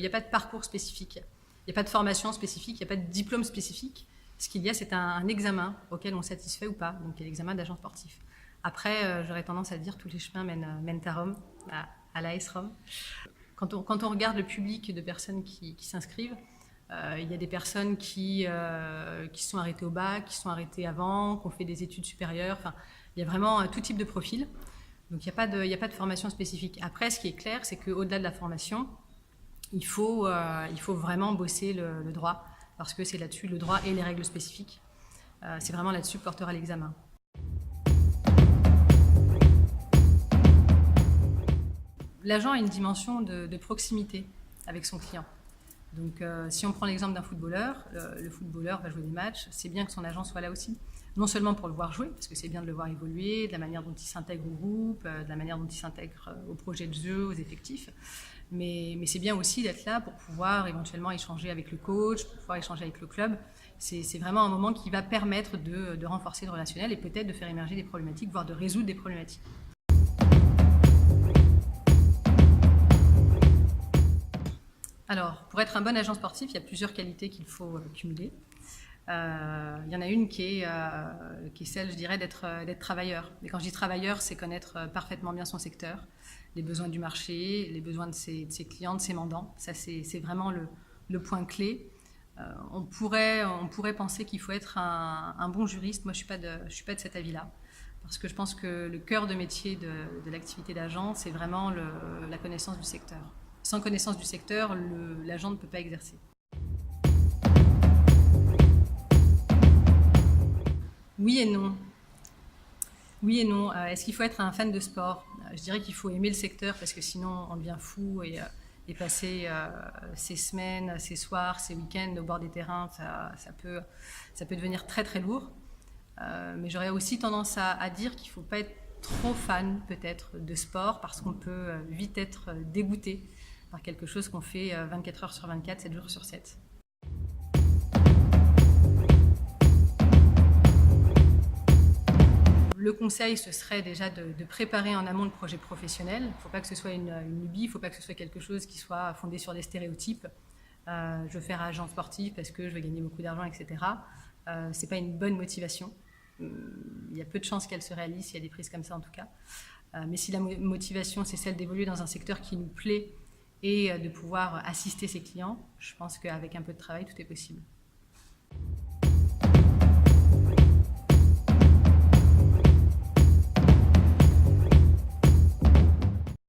n'y a pas de parcours spécifique, il n'y a pas de formation spécifique, il n'y a pas de diplôme spécifique. Ce qu'il y a, c'est un examen auquel on satisfait ou pas, donc il y a l'examen d'agent sportif. Après, j'aurais tendance à dire tous les chemins mènent à Rome, à l'AS Rome. Quand on regarde le public de personnes qui s'inscrivent, il y a des personnes qui sont arrêtées au bac, qui sont arrêtées avant, qui ont fait des études supérieures. Enfin, il y a vraiment tout type de profil. Donc il n'y a pas de formation spécifique. Après, ce qui est clair, c'est qu'au-delà de la formation, il faut vraiment bosser le droit, parce que c'est là-dessus, le droit et les règles spécifiques. C'est vraiment là-dessus que portera l'examen. L'agent a une dimension de proximité avec son client. Donc si on prend l'exemple d'un footballeur, le footballeur va jouer des matchs, c'est bien que son agent soit là aussi. Non seulement pour le voir jouer, parce que c'est bien de le voir évoluer, de la manière dont il s'intègre au groupe, de la manière dont il s'intègre au projet de jeu, aux effectifs, mais c'est bien aussi d'être là pour pouvoir éventuellement échanger avec le coach, pour pouvoir échanger avec le club. C'est vraiment un moment qui va permettre de renforcer le relationnel et peut-être de faire émerger des problématiques, voire de résoudre des problématiques. Alors, pour être un bon agent sportif, il y a plusieurs qualités qu'il faut cumuler. Il y en a une qui est celle, je dirais, d'être travailleur. Et quand je dis travailleur, c'est connaître parfaitement bien son secteur, les besoins du marché, les besoins de ses clients, de ses mandants. Ça, c'est vraiment le point clé. On pourrait penser qu'il faut être un bon juriste. Moi, je suis pas de cet avis-là. Parce que je pense que le cœur de métier de l'activité d'agent, c'est vraiment la connaissance du secteur. Sans connaissance du secteur, l'agent ne peut pas exercer. Oui et non. Oui et non. Est-ce qu'il faut être un fan de sport? Je dirais qu'il faut aimer le secteur parce que sinon on devient fou et passer ses semaines, ses soirs, ses week-ends au bord des terrains, ça peut devenir très très lourd. Mais j'aurais aussi tendance à dire qu'il ne faut pas être trop fan peut-être de sport parce qu'on peut vite être dégoûté par quelque chose qu'on fait 24 heures sur 24, 7 jours sur 7. Le conseil, ce serait déjà de préparer en amont le projet professionnel. Il ne faut pas que ce soit une lubie, il ne faut pas que ce soit quelque chose qui soit fondé sur des stéréotypes. Je veux faire agent sportif parce que je veux gagner beaucoup d'argent, etc. Ce n'est pas une bonne motivation. Il y a peu de chances qu'elle se réalise s'il y a des prises comme ça en tout cas. Mais si la motivation, c'est celle d'évoluer dans un secteur qui nous plaît et de pouvoir assister ses clients, je pense qu'avec un peu de travail, tout est possible.